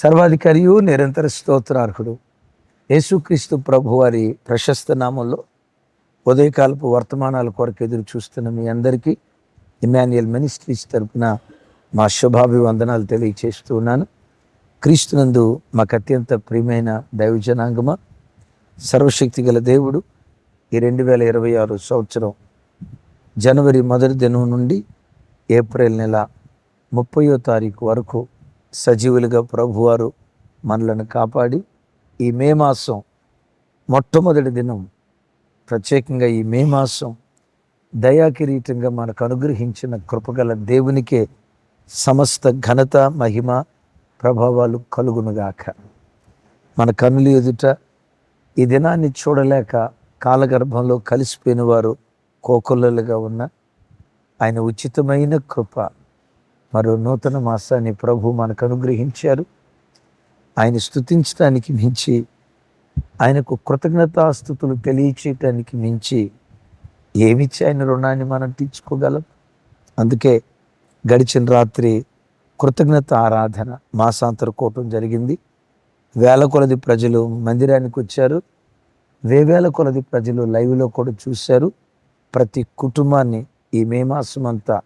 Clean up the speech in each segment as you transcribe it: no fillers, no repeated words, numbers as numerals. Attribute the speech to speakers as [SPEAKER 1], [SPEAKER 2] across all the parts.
[SPEAKER 1] సర్వాధికారియు నిరంతర స్తోత్రార్హుడు యేసుక్రీస్తు ప్రభువారి ప్రశస్త నామంలో ఉదయకాలపు వర్తమానాల కొరకు ఎదురు చూస్తున్న మీ అందరికీ ఇమాన్యుయల్ మినిస్ట్రీస్ తరపున మా శుభాభివందనాలు తెలియచేస్తూ ఉన్నాను. క్రీస్తునందు మాకు అత్యంత ప్రియమైన దైవజనాంగమ, సర్వశక్తి గల దేవుడు ఈ 2026 సంవత్సరం జనవరి మొదటి దినం నుండి ఏప్రిల్ నెల 30వ తారీఖు వరకు సజీవులుగా ప్రభువారు మనలను కాపాడి ఈ మే మాసం మొట్టమొదటి దినం, ప్రత్యేకంగా ఈ మే మాసం దయాకిరీటంగా మనకు అనుగ్రహించిన కృపగల దేవునికే సమస్త ఘనత, మహిమ, ప్రభావాలు కలుగునుగాక. మన కన్నుల ఎదుట ఈ దినాన్ని చూడలేక కాలగర్భంలో కలిసిపోయిన వారు కోకొల్లలుగా ఉన్న ఆయన ఉచితమైన కృప, మరో నూతన మాసాన్ని ప్రభు మనకు అనుగ్రహించారు. ఆయన స్తుతించడానికి మించి, ఆయనకు కృతజ్ఞతాస్తుతులు తెలియచేయటానికి మించి ఏమిచ్చి ఆయన రుణాన్ని మనం తీర్చుకోగలం? అందుకే గడిచిన రాత్రి కృతజ్ఞత ఆరాధన మాసాంతర కూటం జరిగింది. వేల కొలది ప్రజలు మందిరానికి వచ్చారు. వేవేల కొలది ప్రజలు లైవ్లో కూడా చూశారు. ప్రతి కుటుంబాన్ని ఈ మే మాసం అంతా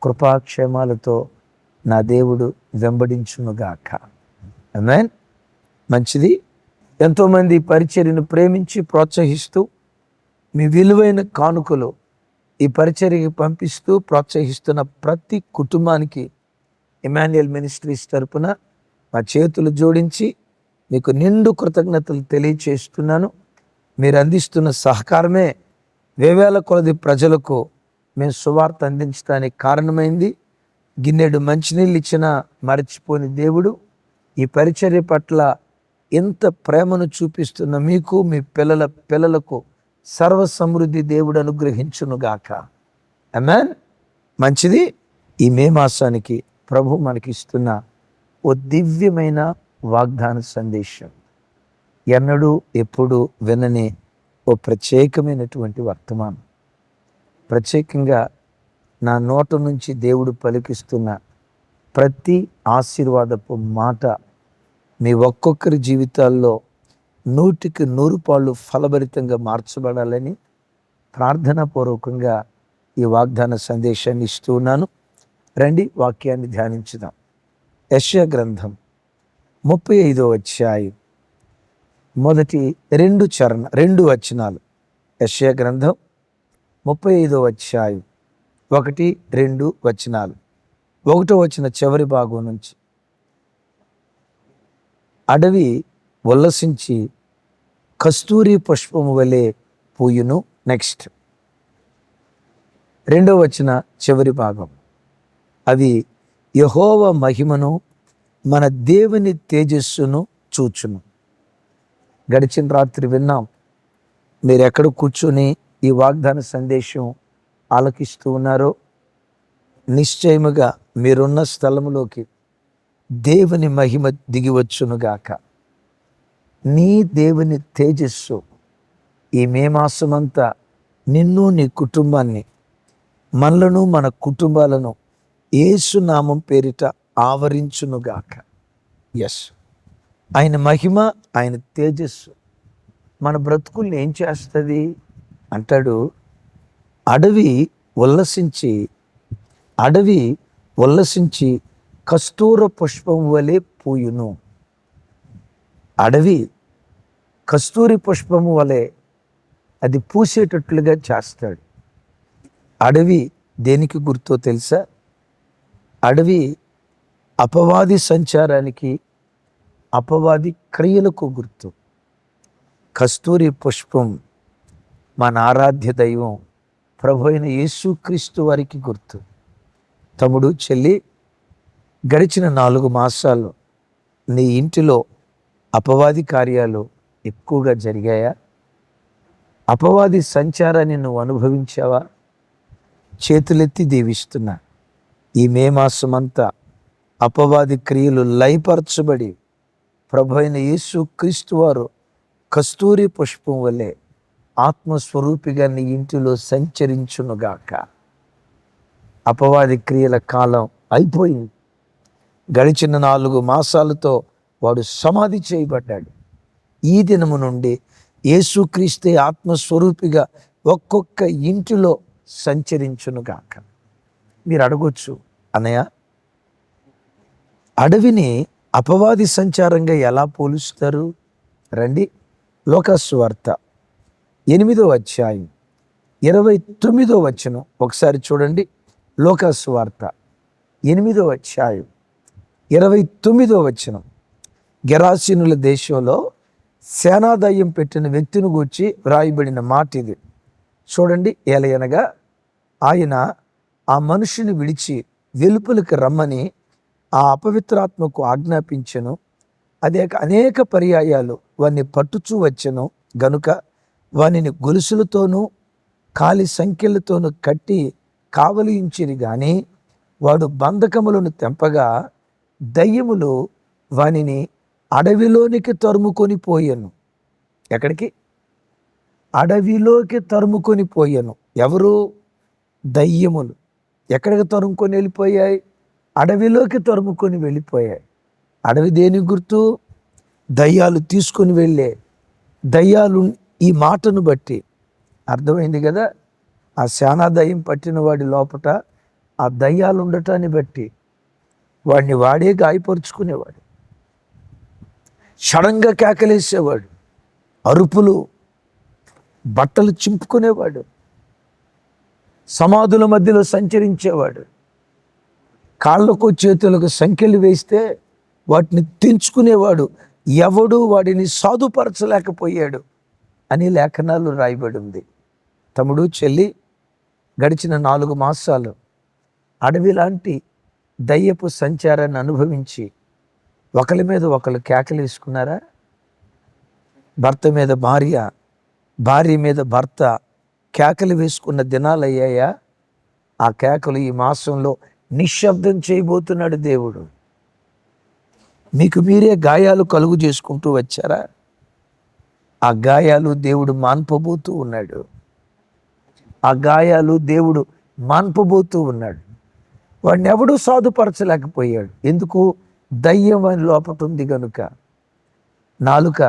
[SPEAKER 1] కృపాక్షేమాలతో నా దేవుడు వెంబడించునుగాక. ఆమేన్. మంచిది. ఎంతోమంది పరిచర్యను ప్రేమించి ప్రోత్సహిస్తూ మీ విలువైన కానుకలు ఈ పరిచర్యకి పంపిస్తూ ప్రోత్సహిస్తున్న ప్రతి కుటుంబానికి ఇమాన్యుయల్ మినిస్ట్రీస్ తరపున మా చేతులు జోడించి మీకు నిండు కృతజ్ఞతలు తెలియచేస్తున్నాను. మీరు అందిస్తున్న సహకారమే వేవేల కొలది ప్రజలకు మేము సువార్త అందించడానికి కారణమైంది. గిన్నెడు మంచినీళ్ళు ఇచ్చినా మరచిపోని దేవుడు ఈ పరిచర్య పట్ల ఎంత ప్రేమను చూపిస్తున్న మీకు, మీ పిల్లల పిల్లలకు సర్వ సమృద్ధి దేవుడు అనుగ్రహించునుగాక. ఆమేన్. మంచిది. ఈ మే మాసానికి ప్రభు మనకిస్తున్న ఓ దివ్యమైన వాగ్దాన సందేశం, ఎన్నడూ ఎప్పుడు వినని ఓ ప్రత్యేకమైనటువంటి వర్తమానం. ప్రత్యేకంగా నా నోట నుంచి దేవుడు పలికిస్తున్న ప్రతి ఆశీర్వాదపు మాట మీ ఒక్కొక్కరి జీవితాల్లో 100కి 100 పాళ్ళు ఫలభరితంగా మార్చబడాలని ప్రార్థనాపూర్వకంగా ఈ వాగ్దాన సందేశాన్ని ఇస్తూ ఉన్నాను. రండి, వాక్యాన్ని ధ్యానించుదాం. యెషయా గ్రంథం 35వ అధ్యాయం మొదటి 2 వచనాలు. యెషయా గ్రంథం 35వ అధ్యాయం 1, 2 వచనాలు. 1వ వచన చివరి భాగం నుంచి, అడవి ఉల్లసించి కస్తూరి పుష్పము వలె పూయును. నెక్స్ట్ 2వ వచన చివరి భాగం, అవి యెహోవా మహిమను, మన దేవుని తేజస్సును చూచును. గడిచిన రాత్రి విన్నాం. మీరు ఎక్కడ కూర్చొని ఈ వాగ్దాన సందేశం ఆలకిస్తూ ఉన్నారో నిశ్చయముగా మీరున్న స్థలములోకి దేవుని మహిమ దిగివచ్చునుగాక. నీ దేవుని తేజస్సు ఈ మే మాసమంతా నిన్ను, నీ కుటుంబాన్ని, మనలను, మన కుటుంబాలను యేసు నామం పేరిట ఆవరించునుగాక. ఎస్, ఆయన మహిమ, ఆయన తేజస్సు మన బ్రతుకుల్ని ఏం చేస్తుంది అంటాడు. అడవి ఉల్లసించి కస్తూర పుష్పం వలె పూయును. అడవి కస్తూరి పుష్పము వలె అది పూసేటట్లుగా చేస్తాడు. అడవి దేనికి గుర్తో తెలుసా? అడవి అపవాది సంచారానికి, అపవాది క్రియలకు గుర్తు. కస్తూరి పుష్పం మన ఆరాధ్య దైవం ప్రభు అయిన యేసుక్రీస్తు వారికి గుర్తు. తమ్ముడు, చెల్లి, గడిచిన 4 మాసాలు నీ ఇంటిలో అపవాది కార్యాలు ఎక్కువగా జరిగాయా? అపవాది సంచారాన్ని నువ్వు అనుభవించావా? చేతులెత్తి దీవిస్తున్నా. ఈ మే మాసమంతా అపవాది క్రియలు లయపరచబడి ప్రభు అయిన యేసుక్రీస్తు వారు కస్తూరి పుష్పం వలె ఆత్మస్వరూపిగా నీ ఇంటిలో సంచరించునుగాక. అపవాది క్రియల కాలం అయిపోయింది. గడిచిన 4 మాసాలతో వాడు సమాధి చేయబడ్డాడు. ఈ దినము నుండి యేసుక్రీస్తే ఆత్మస్వరూపిగా ఒక్కొక్క ఇంటిలో సంచరించునుగాక. మీరు అడగొచ్చు, అన్నయ్య అడవిని అపవాది సంచారంగా ఎలా పోలుస్తారు? రండి, లోకాసు వార్త 8వ అధ్యాయం 29వ వచనం ఒకసారి చూడండి. లోకాసు వార్త 8వ అధ్యాయం 29వ వచనం. గెరాసీనుల దేశంలో సేనాదయ్యం పెట్టిన వ్యక్తిని గూర్చి వ్రాయబడిన మాట ఇది. చూడండి, ఏలయనగా ఆయన ఆ మనుషుని విడిచి వెలుపలికి రమ్మని ఆ అపవిత్రాత్మకు ఆజ్ఞాపించెను. అదే అనేక పర్యాయాలు వాణ్ణి పట్టుచూ వచ్చెను గనుక వానిని గొలుసులతోనూ కాలి సంఖ్యలతోనూ కట్టి కావలించిరి గాని వాడు బంధకములను తెంపగా దయ్యములు వానిని అడవిలోనికి తరుముకొని పోయాను. ఎక్కడికి? అడవిలోకి తరుముకొని పోయాను. ఎవరు? దయ్యములు. ఎక్కడికి తరుముకొని వెళ్ళిపోయాయి? అడవిలోకి తరుముకొని వెళ్ళిపోయాయి. అడవి దేని గుర్తు? దయ్యాలు తీసుకొని వెళ్ళే దయ్యాలు. ఈ మాటను బట్టి అర్థమైంది కదా, ఆ శానా దయ్యం పట్టిన వాడి లోపట ఆ దయ్యాలు ఉండటాన్ని బట్టి వాడిని వాడే గాయపరుచుకునేవాడు, సడన్గా కేకలేసేవాడు, అరుపులు, బట్టలు చింపుకునేవాడు, సమాధుల మధ్యలో సంచరించేవాడు, కాళ్ళకు చేతులకు సంఖ్యలు వేస్తే వాటిని తెంచుకునేవాడు. ఎవడు వాడిని సాధుపరచలేకపోయాడు అని లేఖనాలు రాయబడి ఉంది. తమ్ముడు, చెల్లి, గడిచిన 4 మాసాలు అడవి లాంటి దయ్యపు సంచారాన్ని అనుభవించి ఒకరి మీద ఒకరు కేకలేసుకున్నారా? భర్త మీద భార్య, భార్య మీద భర్త కేకలు వేసుకున్న దినాలు అయ్యాయా? ఆ కేకలు ఈ మాసంలో నిశ్శబ్దం చేయబోతున్నాడు దేవుడు. మీకు మీరే గాయాలు కలుగు చేసుకుంటూ వచ్చారా? ఆ గాయాలు దేవుడు మాన్పబోతూ ఉన్నాడు. ఆ గాయాలు దేవుడు మాన్పబోతూ ఉన్నాడు. వాడిని ఎవడూ సాధుపరచలేకపోయాడు. ఎందుకు? దయ్యం వాని లోపట ఉంది కనుక. నాలుక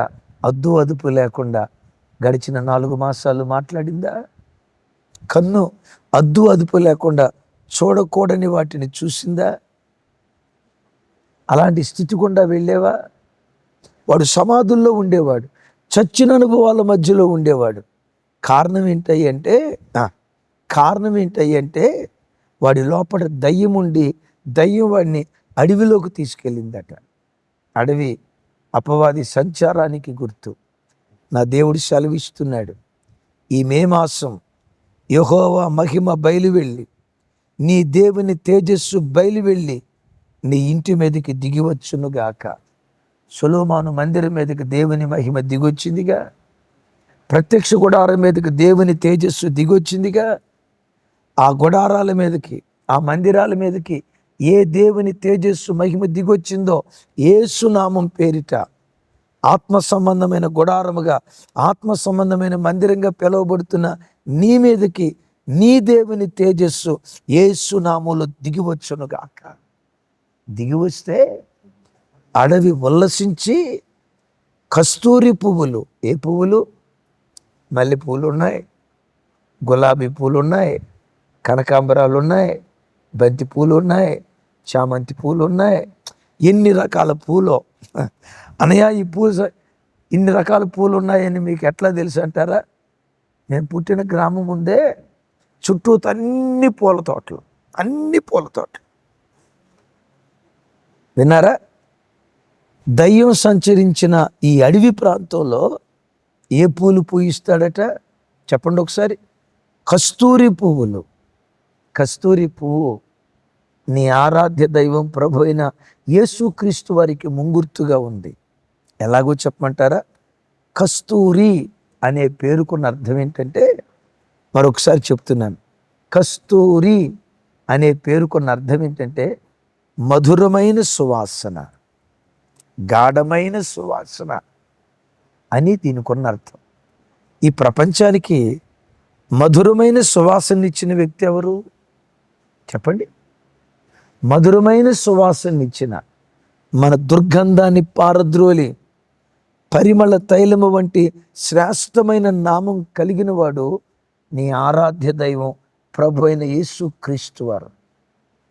[SPEAKER 1] అద్దు అదుపు లేకుండా గడిచిన 4 మాసాలు మాట్లాడిందా? కన్ను అద్దు అదుపు లేకుండా చూడకూడని వాటిని చూసిందా? అలాంటి స్థితి గుండా వెళ్ళేవా? వాడు సమాధుల్లో ఉండేవాడు, చచ్చిన అనుభవాల మధ్యలో ఉండేవాడు. కారణం ఏంటంటే వాడి లోపల దయ్యం ఉండి దయ్యం వాడిని అడవిలోకి తీసుకెళ్ళిందట. అడవి అపవాది సంచారానికి గుర్తు. నా దేవుడు సెలవిస్తున్నాడు, ఈ మే మాసం యెహోవా మహిమ బయలువెళ్ళి, నీ దేవుని తేజస్సు బయలువెళ్ళి నీ ఇంటి మీదకి దిగివచ్చునుగాక. సొలొమోను మందిరం మీదకి దేవుని మహిమ దిగొచ్చిందిగా, ప్రత్యక్ష గుడారం మీదకి దేవుని తేజస్సు దిగొచ్చిందిగా. ఆ గుడారాల మీదకి, ఆ మందిరాల మీదకి ఏ దేవుని తేజస్సు మహిమ దిగొచ్చిందో యేసు నామం పేరిట ఆత్మ సంబంధమైన గుడారముగా, ఆత్మ సంబంధమైన మందిరంగా పిలువబడుతున్న నీ మీదకి నీ దేవుని తేజస్సు యేసు నామములో దిగివచ్చునుగాక. దిగివస్తే అడవి ఉల్లసించి కస్తూరి పువ్వులు, ఏ పువ్వులు? మల్లె పువ్వులు ఉన్నాయి, గులాబీ పూలు ఉన్నాయి, కనకాంబరాలు ఉన్నాయి, బంతి పూలు ఉన్నాయి, చామంతి పూలు ఉన్నాయి. ఎన్ని రకాల పూలు! అనయా, ఈ పూలు ఇన్ని రకాల పూలు ఉన్నాయని మీకు ఎట్లా తెలుసు అంటారా? నేను పుట్టిన గ్రామం ఉందే చుట్టూ అన్ని పూల తోటలు, అన్ని పూల తోటలు. విన్నారా? దయ్యం సంచరించిన ఈ అడవి ప్రాంతంలో ఏ పూలు పూయిస్తాడట చెప్పండి ఒకసారి? కస్తూరి పువ్వులు. కస్తూరి పువ్వు నీ ఆరాధ్య దైవం ప్రభు అయిన యేసుక్రీస్తు వారికి ముంగుర్తుగా ఉంది. ఎలాగో చెప్పమంటారా? కస్తూరి అనే పేరుకున్న అర్థం ఏంటంటే, మరొకసారి చెప్తున్నాను, కస్తూరి అనే పేరుకున్న అర్థం ఏంటంటే మధురమైన సువాసన, గాఢమైన సువాసన అని దీనికున్న అర్థం. ఈ ప్రపంచానికి మధురమైన సువాసన ఇచ్చిన వ్యక్తి ఎవరు చెప్పండి? మధురమైన సువాసన ఇచ్చిన మన దుర్గంధాన్ని పారద్రోలి పరిమళ తైలము వంటి శ్రేష్టమైన నామం కలిగిన వాడు నీ ఆరాధ్య దైవం ప్రభు అయిన యేసు క్రీస్తు వారు.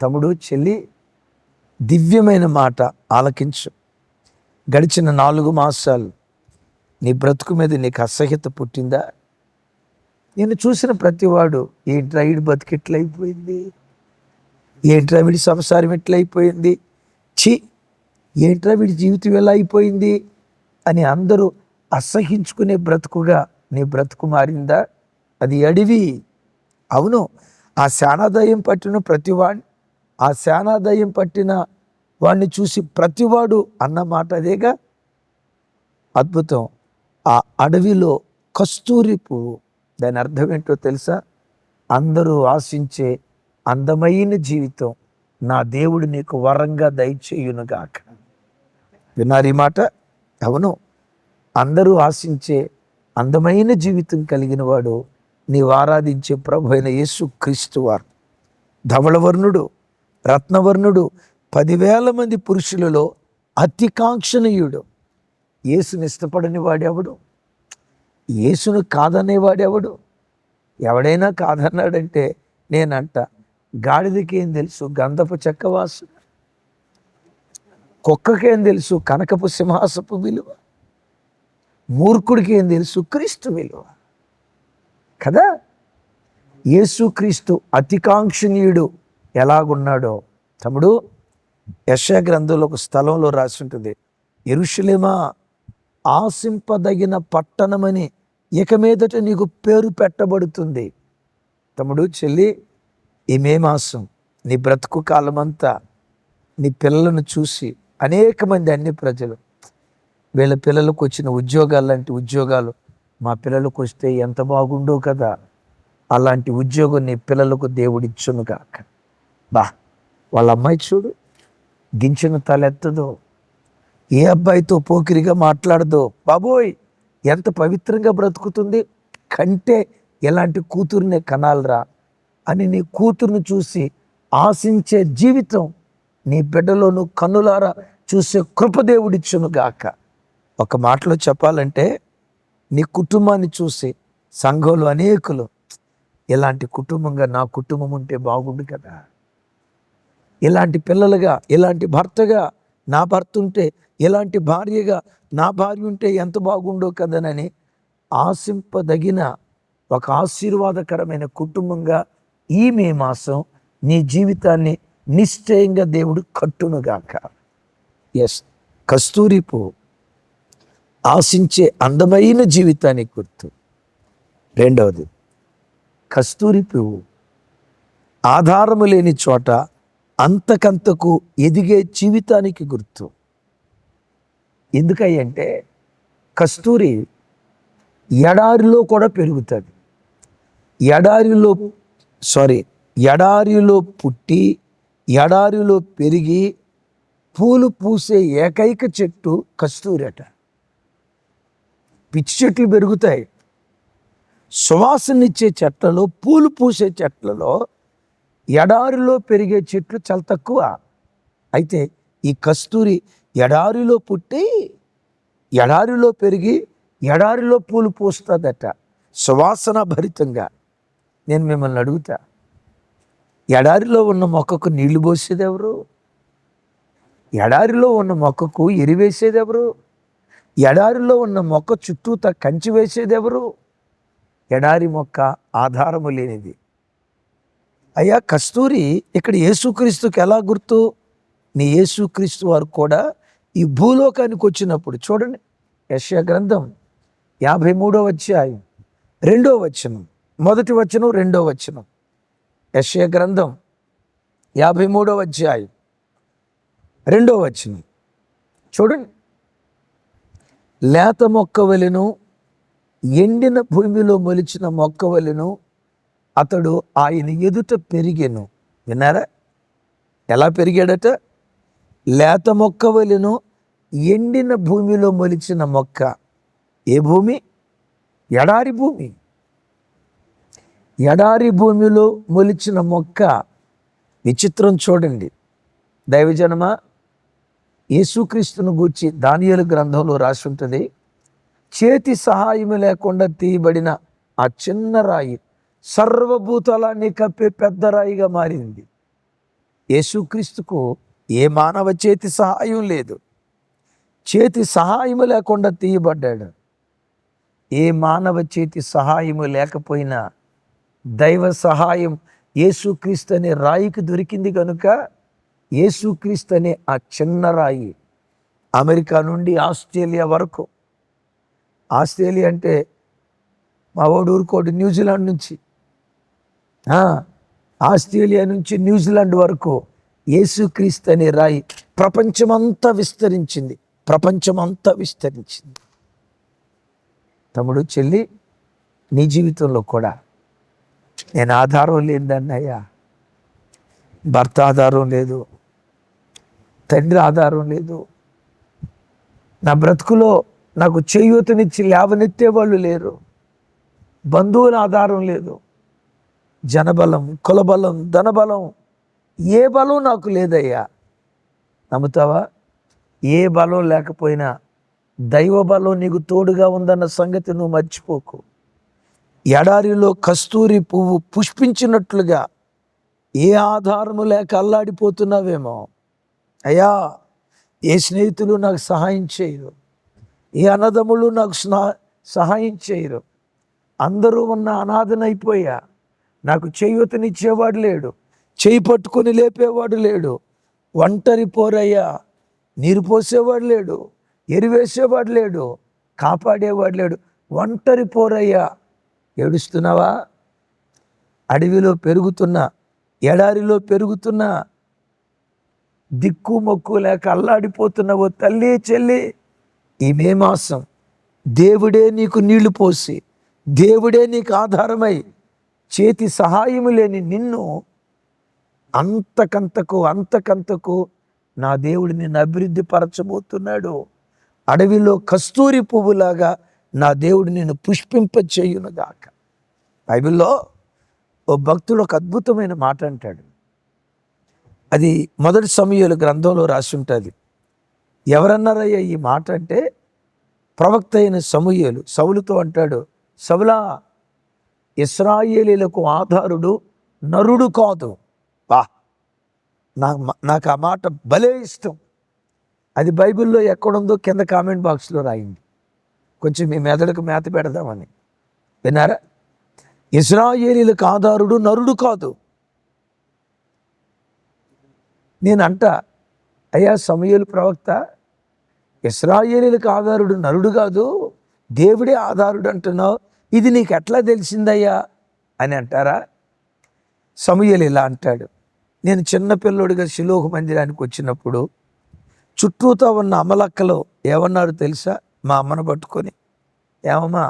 [SPEAKER 1] తమ్ముడు, చెల్లి, దివ్యమైన మాట ఆలకించు. గడిచిన 4 మాసాలు నీ బ్రతుకు మీద నీకు అసహ్యత పుట్టిందా? నేను చూసిన ప్రతివాడు, ఏంట్రా వీడి బతుకు ఎట్లయిపోయింది, ఏంట్రా వీడి సంసారం ఎట్లయిపోయింది, ఛీ ఏంట్రా వీడి జీవితం ఎలా అయిపోయింది అని అందరూ అసహించుకునే బ్రతుకుగా నీ బ్రతుకు మారిందా? అది అడవి. అవును, ఆ శానాదయం పట్టిన ప్రతివాడిని, ఆ శానాదయం పట్టిన వాడిని చూసి ప్రతివాడు అన్న మాట అదేగా. అద్భుతం. ఆ అడవిలో కస్తూరి పువ్వు, దాని అర్థం ఏంటో తెలుసా? అందరూ ఆశించే అందమైన జీవితం నా దేవుడు నీకు వరంగా దయచేయునుగాక. విన్నారు ఈ మాట? అవును, అందరూ ఆశించే అందమైన జీవితం కలిగిన వాడు నీవు ఆరాధించే ప్రభు అయిన యేసు క్రీస్తు వారు. ధవళవర్ణుడు, రత్నవర్ణుడు, 10,000 మంది పురుషులలో అతి కాంక్షణీయుడు. యేసుని ఇష్టపడని వాడెవడు? యేసును కాదనేవాడెవడు? ఎవడైనా కాదన్నాడంటే నేనంట, గాడిదకేం తెలుసు గంధపు చెక్క వాసన, కుక్కకేం తెలుసు కనకపు సింహాసపు విలువ, మూర్ఖుడికి ఏం తెలుసు క్రీస్తు విలువ కదా. యేసుక్రీస్తు అతికాంక్షణీయుడు ఎలాగున్నాడో తమ్ముడు, యెషయా గ్రంథంలో ఒక స్థలంలో రాసి ఉంటుంది, యెరూషలేమా ఆశింపదగిన పట్టణమని ఇక మీదట నీకు పేరు పెట్టబడుతుంది. తమ్ముడు, చెల్లి, ఈ మే మాసం నీ బ్రతుకు కాలమంతా నీ పిల్లలను చూసి అనేక మంది అన్ని ప్రజలు, వీళ్ళ పిల్లలకు వచ్చిన ఉద్యోగాలు లాంటి ఉద్యోగాలు మా పిల్లలకు వస్తే ఎంత బాగుండో కదా, అలాంటి ఉద్యోగం నీ పిల్లలకు దేవుడిచ్చును కాక. వాళ్ళ అమ్మాయి చూడు, గించిన తలెత్తదో, ఏ అబ్బాయితో పోకిరిగా మాట్లాడదో, బాబోయ్ ఎంత పవిత్రంగా బ్రతుకుతుంది, కంటే ఎలాంటి కూతురునే కనాలరా అని నీ కూతురుని చూసి ఆశించే జీవితం నీ బిడ్డలోను కన్నులారా చూసే కృపదేవుడిచ్చును గాక. ఒక మాటలో చెప్పాలంటే, నీ కుటుంబాన్ని చూసి సంఘంలో అనేకులు ఇలాంటి కుటుంబంగా నా కుటుంబం ఉంటే బాగుండు కదా, ఇలాంటి పిల్లలుగా, ఇలాంటి భర్తగా నా భర్త ఉంటే, ఇలాంటి భార్యగా నా భార్య ఉంటే ఎంత బాగుండో కదనని ఆశింపదగిన ఒక ఆశీర్వాదకరమైన కుటుంబంగా ఈ మే మాసం నీ జీవితాన్ని నిశ్చయంగా దేవుడు కట్టునుగాక. ఎస్, కస్తూరి పువ్వు ఆశించే అందమైన జీవితానికి గుర్తు. రెండవది, కస్తూరి పువ్వు ఆధారము లేని చోట అంతకంతకు ఎదిగే జీవితానికి గుర్తు. ఎందుకంటే కస్తూరి ఎడారిలో కూడా పెరుగుతుంది. ఎడారిలో పుట్టి ఎడారిలో పెరిగి పూలు పూసే ఏకైక చెట్టు కస్తూరి అట. పిచ్చి చెట్లు పెరుగుతాయి, సువాసనిచ్చే చెట్లలో, పూలు పూసే చెట్లలో ఎడారిలో పెరిగే చెట్లు చాలా తక్కువ. అయితే ఈ కస్తూరి ఎడారిలో పుట్టి ఎడారిలో పెరిగి ఎడారిలో పూలు పూస్తుందట, సువాసన భరితంగా. నేను మిమ్మల్ని అడుగుతా, ఎడారిలో ఉన్న మొక్కకు నీళ్లు పోసేది ఎవరు? ఎడారిలో ఉన్న మొక్కకు ఎరివేసేది ఎవరు? ఎడారిలో ఉన్న మొక్క చుట్టూతా కంచి వేసేది ఎవరు? ఎడారి మొక్క ఆధారము లేనిది. అయ్యా, కస్తూరి ఇక్కడ యేసుక్రీస్తుకి ఎలా గుర్తు? నీ యేసుక్రీస్తు వారు కూడా ఈ భూలోకానికి వచ్చినప్పుడు చూడండి, యెషయా గ్రంథం 53వ అధ్యాయం 2వ వచనం, 1వ వచనం 2వ వచనం. యెషయా గ్రంథం 53వ అధ్యాయం 2వ వచనం చూడండి. లేత మొక్క వలెను, ఎండిన భూమిలో మొలిచిన మొక్క వలెను అతడు ఆయన ఎదుట పెరిగెను. విన్నారా? ఎలా పెరిగాడట? లేత మొక్క వలెను, ఎండిన భూమిలో మొలిచిన మొక్క. ఏ భూమి? ఎడారి భూమి. ఎడారి భూమిలో మొలిచిన మొక్క. విచిత్రం చూడండి దైవజనమా, యేసుక్రీస్తును గూర్చి దానియేలు గ్రంథంలో రాసి ఉంటుంది, చేతి సహాయము లేకుండా తీయబడిన ఆ చిన్న రాయి సర్వభూతాలన్నీ కప్పే పెద్ద రాయిగా మారింది. యేసుక్రీస్తుకు ఏ మానవ చేతి సహాయం లేదు, చేతి సహాయము లేకుండా తీయబడ్డాడు. ఏ మానవ చేతి సహాయము లేకపోయినా దైవ సహాయం యేసుక్రీస్తు అనే రాయికి దొరికింది కనుక యేసుక్రీస్తు అనే ఆ చిన్న రాయి అమెరికా నుండి ఆస్ట్రేలియా వరకు, ఆస్ట్రేలియా అంటే మా వాడు ఊరుకోడు, న్యూజిలాండ్ నుంచి, ఆస్ట్రేలియా నుంచి న్యూజిలాండ్ వరకు యేసుక్రీస్తు అనే రాయి ప్రపంచమంతా విస్తరించింది, ప్రపంచమంతా విస్తరించింది. తమ్ముడు, చెల్లి, నీ జీవితంలో కూడా నేను ఆధారం లేదన్నయ్యా, భర్త ఆధారం లేదు, తండ్రి ఆధారం లేదు, నా బ్రతుకులో నాకు చేయూతనిచ్చి లేవనెత్తే వాళ్ళు లేరు, బంధువుల ఆధారం లేదు, జనబలం, కులబలం, ధనబలం, ఏ బలం నాకు లేదయ్యా. నమ్ముతావా? ఏ బలం లేకపోయినా దైవ బలం నీకు తోడుగా ఉందన్న సంగతి నువ్వు మర్చిపోకు. ఎడారిలో కస్తూరి పువ్వు పుష్పించినట్లుగా ఏ ఆధారము లేక అల్లాడిపోతున్నావేమో, అయ్యా ఏ స్నేహితులు నాకు సహాయం చేయరు, ఏ అన్నదమ్ములు నాకు సహాయం చేయరు, అందరూ ఉన్న అనాథనైపోయా, నాకు చేయూతనిచ్చేవాడు లేడు, చేయి పట్టుకొని లేపేవాడు లేడు, ఒంటరి పోరయ్యా, నీరు పోసేవాడు లేడు, ఎరివేసేవాడు లేడు, కాపాడేవాడు లేడు, ఒంటరి పోరయ్యా. ఏడుస్తున్నావా? అడవిలో పెరుగుతున్న, ఎడారిలో పెరుగుతున్న, దిక్కు మొక్కు లేక అల్లాడిపోతున్నావో తల్లి, చెల్లి, ఈ మే మాసం దేవుడే నీకు నీళ్లు పోసి, దేవుడే నీకు ఆధారమై చేతి సహాయము లేని నిన్ను అంతకంతకు నా దేవుడు నిన్ను అభివృద్ధి పరచబోతున్నాడు. అడవిలో కస్తూరి పువ్వులాగా నా దేవుడు నిన్ను పుష్పింపచేయునుగాక. బైబిల్లో ఓ భక్తుడు ఒక అద్భుతమైన మాట అంటాడు. అది మొదటి సమూయేలు గ్రంథంలో రాసి ఉంటుంది. ఎవరన్నారయ్యా ఈ మాట అంటే, ప్రవక్త అయిన సమూయేలు సౌలుతో అంటాడు, సౌలా, ఇశ్రాయేలీలకు ఆధారుడు నరుడు కాదు. నాకు ఆ మాట భలే ఇష్టం. అది బైబిల్లో ఎక్కడుందో కింద కామెంట్ బాక్స్లో రాయండి, కొంచెం మీ మెదడుకు మేత పెడదామని. విన్నారా? ఇశ్రాయేలీలకు ఆధారుడు నరుడు కాదు. నేనంట, అయ్యా సమూయేలు ప్రవక్త, ఇశ్రాయేలీలకు ఆధారుడు నరుడు కాదు, దేవుడే ఆధారుడు అంటున్నావు, ఇది నీకు ఎట్లా తెలిసిందయ్యా అని అంటారా? సమూయేలు ఇలా అంటాడు, నేను చిన్నపిల్లోడిగా షిలోహు మందిరానికి వచ్చినప్పుడు చుట్టూతో ఉన్న అమలక్కలు ఏమన్నారు తెలుసా? మా అమ్మను పట్టుకొని, ఏమమ్మా,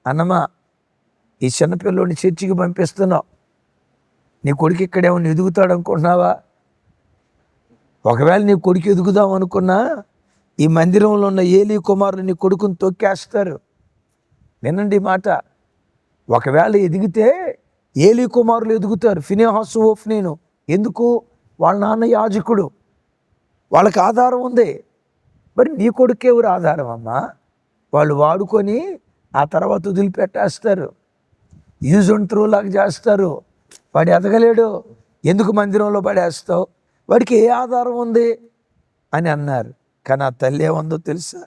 [SPEAKER 1] అన్నమ్మా, ఈ చిన్నపిల్లోడిని చర్చికి పంపిస్తున్నావు, నీ కొడుకు ఇక్కడేమన్నా ఎదుగుతాడు అనుకుంటున్నావా? ఒకవేళ నీ కొడుకు ఎదుగుదాం అనుకున్నా ఈ మందిరంలో ఉన్న ఏలీ కుమారులు నీ కొడుకుని తొక్కేస్తారు. వినండి మాట, ఒకవేళ ఎదిగితే ఏలీ కుమారులు ఎదుగుతారు, ఫినెహాసు, హోఫ్నీను. ఎందుకు? వాళ్ళ నాన్న యాజకుడు, వాళ్ళకి ఆధారం ఉంది. మరి నీ కొడుకు ఎవరు ఆధారం అమ్మా? వాళ్ళు వాడుకొని ఆ తర్వాత వదిలిపెట్టేస్తారు, యూజ్ అండ్ త్రూ లాగా చేస్తారు. వాడు ఎదగలేడు, ఎందుకు మందిరంలో పడేస్తావు, వాడికి ఏ ఆధారం ఉంది అని అన్నారు. కానీ ఆ తల్లి ఏముందో తెలుసా?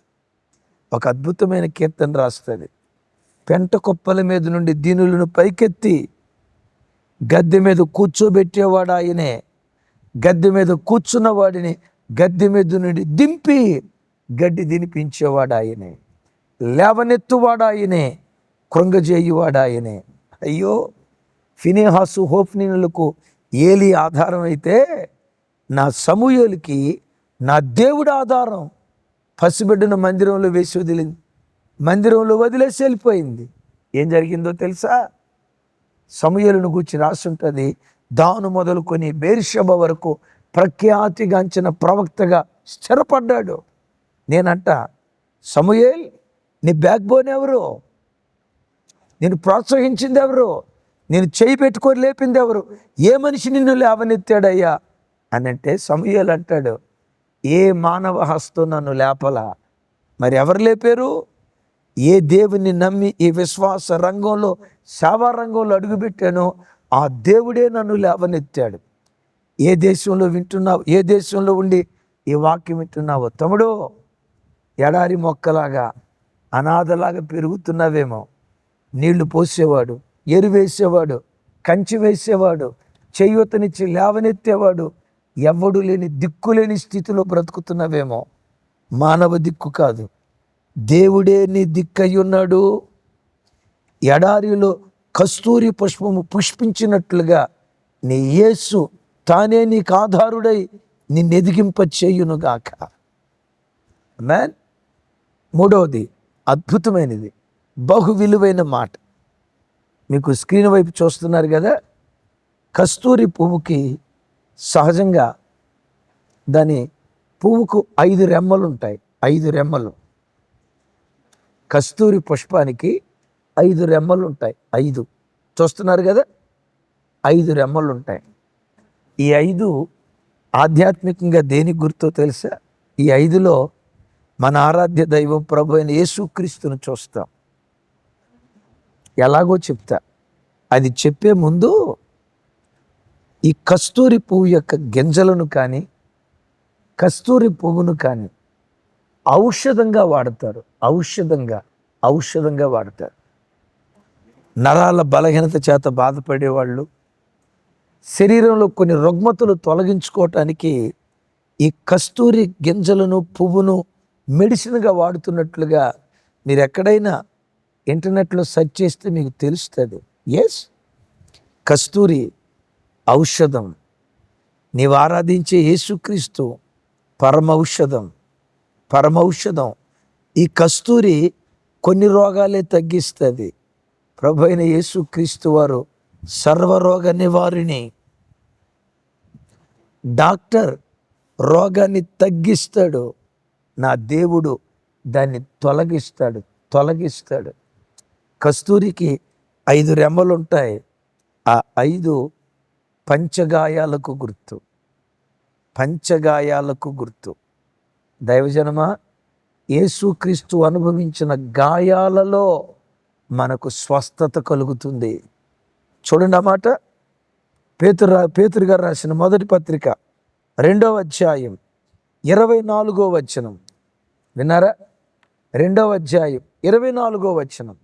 [SPEAKER 1] ఒక అద్భుతమైన కీర్తన రాస్తుంది. పెంట కుప్పల మీద నుండి దీనులను పైకెత్తి గద్దె మీద కూర్చోబెట్టేవాడు ఆయనే, గద్దె మీద కూర్చున్న వాడిని గద్దె మీద నుండి దింపి గడ్డి తినిపించేవాడు ఆయనే, లేవనెత్తువాడు ఆయనే, కృంగజేయువాడు ఆయనే. అయ్యో, ఫినెహాసు, హోఫ్నీనులకు ఏలీ ఆధారం అయితే నా సమూయేలుకి నా దేవుడు ఆధారం. పసిబిడ్డను మందిరంలో వేసి వదిలింది, మందిరంలో వదిలేసి వెళ్ళిపోయింది. ఏం జరిగిందో తెలుసా? సమూయేలును గూర్చి రాసి ఉంటుంది, దాను మొదలుకొని బేర్షెబ వరకు ప్రఖ్యాతిగాంచిన ప్రవక్తగా స్థిరపడ్డాడు. నేనంట, సమూయేల్, నీ బ్యాక్ బోన్ ఎవరు? నేను ప్రోత్సహించింది ఎవరు? నేను చేయి పెట్టుకొని లేపింది ఎవరు? ఏ మనిషి నిన్ను లేవనెత్తాడయ్యా అని అంటే సమూయేలు అంటాడు, ఏ మానవ హస్తం నన్ను లేపలా. మరి ఎవరు లేపారు? ఏ దేవుని నమ్మి ఈ విశ్వాస రంగంలో, సేవా రంగంలో అడుగుపెట్టానో ఆ దేవుడే నన్ను లేవనెత్తాడు. ఏ దేశంలో వింటున్నావు, ఏ దేశంలో ఉండి ఈ వాక్యం వింటున్నావో తమ్ముడు, ఎడారి మొక్కలాగా అనాథలాగా పెరుగుతున్నావేమో. నీళ్లు పోసేవాడు, ఎరువేసేవాడు, కంచి వేసేవాడు, చేయూతనిచ్చి లేవనెత్తేవాడు ఎవ్వడు లేని దిక్కులేని స్థితిలో బ్రతుకుతున్నావేమో. మానవ దిక్కు కాదు, దేవుడే నీ దిక్కై ఉన్నాడు. ఎడారిలో కస్తూరి పుష్పము పుష్పించినట్లుగా నీ యేసు తానే నీకు ఆధారుడై నిన్నెదిగింప చేయునుగాక. మ్యాన్. మూడవది అద్భుతమైనది, బహు విలువైన మాట. మీకు స్క్రీన్ వైపు చూస్తున్నారు కదా, కస్తూరి పువ్వుకి సహజంగా దాని పువ్వుకు 5 రెమ్మలు ఉంటాయి. 5 రెమ్మలు. కస్తూరి పుష్పానికి 5 రెమ్మలు ఉంటాయి. 5 చూస్తున్నారు కదా, 5 రెమ్మలు ఉంటాయి. ఈ 5 ఆధ్యాత్మికంగా దేనికి గుర్తో తెలుసా? ఈ 5లో మన ఆరాధ్య దైవం ప్రభు అయిన యేసుక్రీస్తును చూస్తాం. ఎలాగో చెప్తా. అది చెప్పే ముందు ఈ కస్తూరి పువ్వు యొక్క గింజలను కానీ, కస్తూరి పువ్వును కానీ ఔషధంగా వాడతారు. ఔషధంగా వాడతారు. నరాల బలహీనత చేత బాధపడేవాళ్ళు, శరీరంలో కొన్ని రుగ్మతలు తొలగించుకోవటానికి ఈ కస్తూరి గింజలను, పువ్వును మెడిసిన్గా వాడుతున్నట్లుగా మీరు ఎక్కడైనా ఇంటర్నెట్లో సెర్చ్ చేస్తే మీకు తెలుస్తుంది. ఎస్, కస్తూరి ఔషధం. నీవు ఆరాధించే యేసుక్రీస్తు పరమౌషధం. ఈ కస్తూరి కొన్ని రోగాలే తగ్గిస్తుంది. ప్రభు అయిన యేసుక్రీస్తు వారు సర్వరోగ నివారిణి. డాక్టర్ రోగాన్ని తగ్గిస్తాడు, నా దేవుడు దాన్ని తొలగిస్తాడు. కస్తూరికి 5 రెమ్మలు ఉంటాయి. ఆ 5 పంచగాయాలకు గుర్తు. దైవజనమా, యేసుక్రీస్తు అనుభవించిన గాయాలలో మనకు స్వస్థత కలుగుతుంది. చూడండి ఆ మాట. పేతురు గారు రాసిన మొదటి పత్రిక 2వ అధ్యాయం 24వ వచనం. విన్నారా? 2వ అధ్యాయం 24వ వచనం.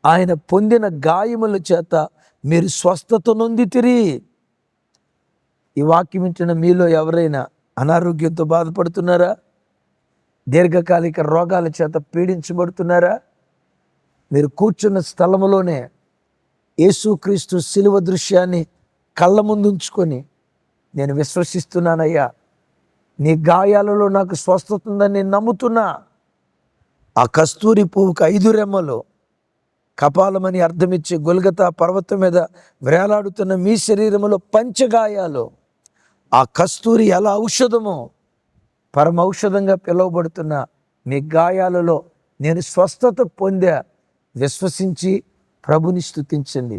[SPEAKER 1] ఆయన పొందిన గాయముల చేత మీరు స్వస్థత నొందితిరి. ఈ వాక్యం వింటున్న మీలో ఎవరైనా అనారోగ్యంతో బాధపడుతున్నారా? దీర్ఘకాలిక రోగాల చేత పీడించబడుతున్నారా? మీరు కూర్చున్న స్థలములోనే యేసుక్రీస్తు శిలువ దృశ్యాన్ని కళ్ళ ముందు ఉంచుకొని, నేను విశ్వసిస్తున్నానయ్యా, నీ గాయాలలో నాకు స్వస్థత ఉందని నేను నమ్ముతున్నా. ఆ కస్తూరి పువ్వుకు 5 రెమ్మలు, కపాలమని అర్థమిచ్చే గొల్గతా పర్వతం మీద వేలాడుతున్న మీ శరీరంలో పంచగాయాలు. ఆ కస్తూరి ఎలా ఔషధమో, పరమౌషధంగా పిలువబడుతున్న మీ గాయాలలో నేను స్వస్థత పొందా. విశ్వసించి ప్రభుని స్తుతించండి.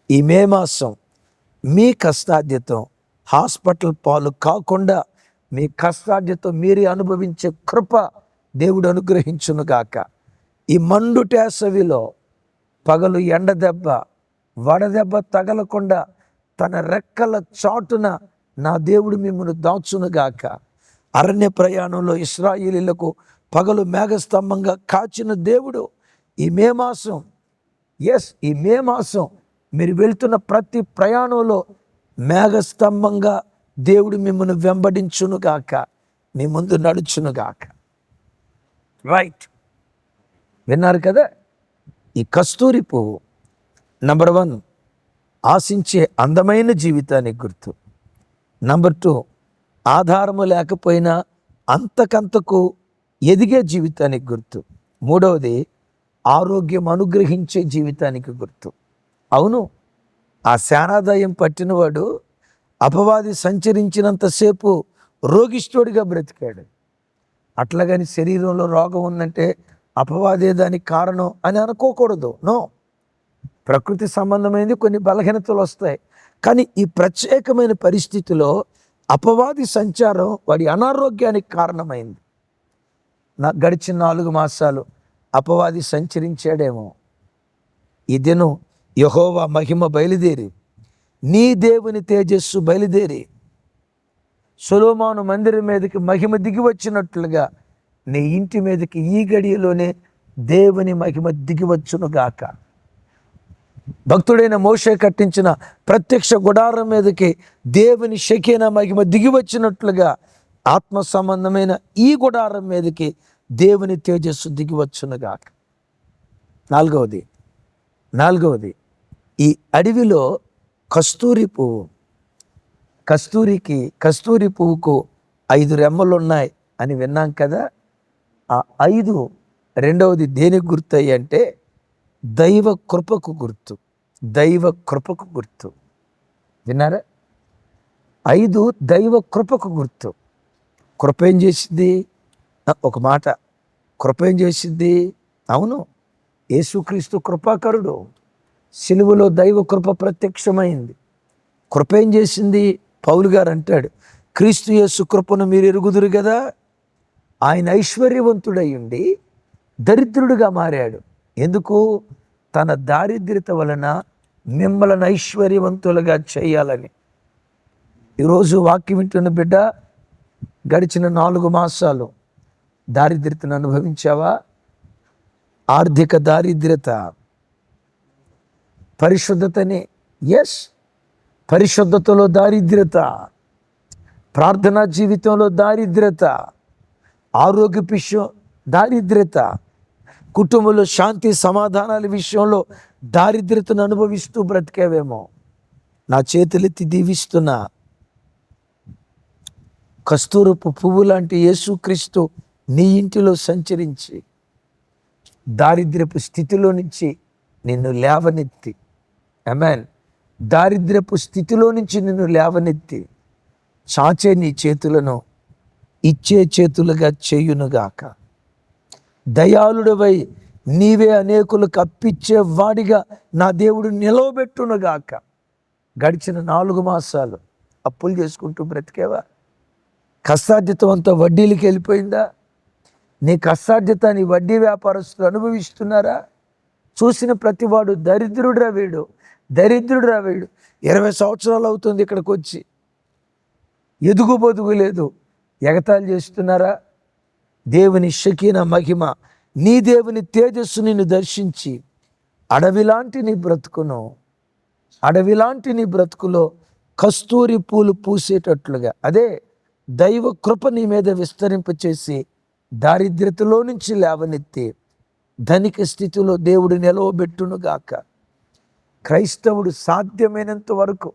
[SPEAKER 1] ఈ మే మాసం మీ కష్టాధ్యతం హాస్పిటల్ పాలు కాకుండా మీ కష్టాధ్యతం మీరే అనుభవించే కృప దేవుడు అనుగ్రహించునుగాక. ఈ మండుటేసవిలో పగలు ఎండదెబ్బ, వడదెబ్బ తగలకుండా తన రెక్కల చాటున నా దేవుడు మిమ్మల్ని దాచునుగాక. అరణ్య ప్రయాణంలో ఇశ్రాయేలీయులకు పగలు మేఘస్తంభంగా కాచిన దేవుడు ఈ మే మాసం, ఈ మే మాసం మీరు వెళ్తున్న ప్రతి ప్రయాణంలో మేఘస్తంభంగా దేవుడు మిమ్మల్ని వెంబడించునుగాక, మీ ముందు నడుచునుగాక. రైట్, విన్నారు కదా? ఈ కస్తూరి పువ్వు నంబర్ 1 ఆశించే అందమైన జీవితానికి గుర్తు. నంబర్ 2 ఆధారము లేకపోయినా అంతకంతకు ఎదిగే జీవితానికి గుర్తు. 3వది ఆరోగ్యం అనుగ్రహించే జీవితానికి గుర్తు. అవును, ఆ శానాదాయం పట్టినవాడు అపవాది సంచరించినంతసేపు రోగిష్ఠుడిగా బ్రతికాడు. అట్లాగని శరీరంలో రోగం ఉందంటే అపవాదే దానికి కారణం అని అనుకోకూడదు. నో, ప్రకృతి సంబంధమైనది కొన్ని బలహీనతలు వస్తాయి. కానీ ఈ ప్రత్యేకమైన పరిస్థితిలో అపవాది సంచారం వాడి అనారోగ్యానికి కారణమైంది. గడిచిన 4 మాసాలు అపవాది సంచరించాడేమో. ఈ దినం యెహోవా మహిమ బయలుదేరి, నీ దేవుని తేజస్సు బయలుదేరి సొలొమోను మందిరం మీదకి మహిమ దిగి వచ్చినట్లుగా నీ ఇంటి మీదకి ఈ గడియలోనే దేవుని మహిమ దిగి వచ్చునుగాక. భక్తుడైన మోషే కట్టించిన ప్రత్యక్ష గుడారం మీదకి దేవుని షెకేనా మహిమ దిగి వచ్చినట్లుగా ఆత్మ సంబంధమైన ఈ గుడారం మీదకి దేవుని తేజస్సు దిగి వచ్చునుగాక. నాలుగవది ఈ అడవిలో కస్తూరి పువ్వు. కస్తూరి పువ్వుకు 5 రెమ్మలు ఉన్నాయి అని విన్నాం కదా. ఆ 5 రెండవది దేనికి గుర్తయ్యి అంటే దైవ కృపకు గుర్తు. విన్నారా? 5 దైవ కృపకు గుర్తు. కృప ఏం చేసింది? ఒక మాట, కృప ఏం చేసింది? అవును, యేసుక్రీస్తు కృపాకరుడు. సిలువలో దైవ కృప ప్రత్యక్షమైంది. కృప ఏం చేసింది? పౌలు గారు అంటాడు, క్రీస్తు యేసు కృపను మీరు ఎరుగుదురు కదా. ఆయన ఐశ్వర్యవంతుడై ఉండి దరిద్రుడిగా మారాడు. ఎందుకు? తన దారిద్ర్యత వలన మిమ్మల్ని ఐశ్వర్యవంతులుగా చేయాలని. ఈరోజు వాక్యం వింటున్న బిడ్డ, గడిచిన 4 మాసాలు దారిద్ర్యతను అనుభవించావా? ఆర్థిక దారిద్ర్యత, పరిశుద్ధతని, పరిశుద్ధతలో దారిద్ర్యత, ప్రార్థనా జీవితంలో దారిద్ర్యత, ఆరోగ్య విషయం దారిద్ర్యత, కుటుంబంలో శాంతి సమాధానాల విషయంలో దారిద్ర్యతను అనుభవిస్తూ బ్రతికేవేమో. నా చేతులెత్తి దీవిస్తున్నా, కస్తూరపు పువ్వు లాంటి యేసుక్రీస్తు నీ ఇంటిలో సంచరించి దారిద్ర్యపు స్థితిలో నుంచి నిన్ను లేవనెత్తి, ఆమేన్, దారిద్ర్యపు స్థితిలో నుంచి నిన్ను లేవనెత్తి చాచే నీ చేతులను ఇచ్చే చేతులుగా చేయునుగాక. దయాళుడవై నీవే అనేకులకు అప్పిచ్చే వాడిగా నా దేవుడు నిలవబెట్టునుగాక. గడిచిన 4 మాసాలు అప్పులు చేసుకుంటూ బ్రతికేవా? కష్టార్జితం అంతా వడ్డీలకి వెళ్ళిపోయిందా? నీ కష్టార్జిత నీ వడ్డీ వ్యాపారస్తులు అనుభవిస్తున్నారా? చూసిన ప్రతివాడు దరిద్రుడురా వీడు. 20 సంవత్సరాలు అవుతుంది ఇక్కడికి వచ్చి, ఎదుగు బొదుగు లేదు, ఎగతాళి చేస్తున్నారా? దేవుని షకీనా మహిమ, నీ దేవుని తేజస్సు నిన్ను దర్శించి అడవిలాంటి నీ బ్రతుకులో కస్తూరి పూలు పూసేటట్లుగా, అదే దైవ కృప నీ మీద విస్తరింపచేసి దారిద్ర్యతలో నుంచి లేవనెత్తి ధనిక స్థితిలో దేవుడు నిలవబెట్టునుగాక. క్రైస్తవుడు సాధ్యమైనంత వరకు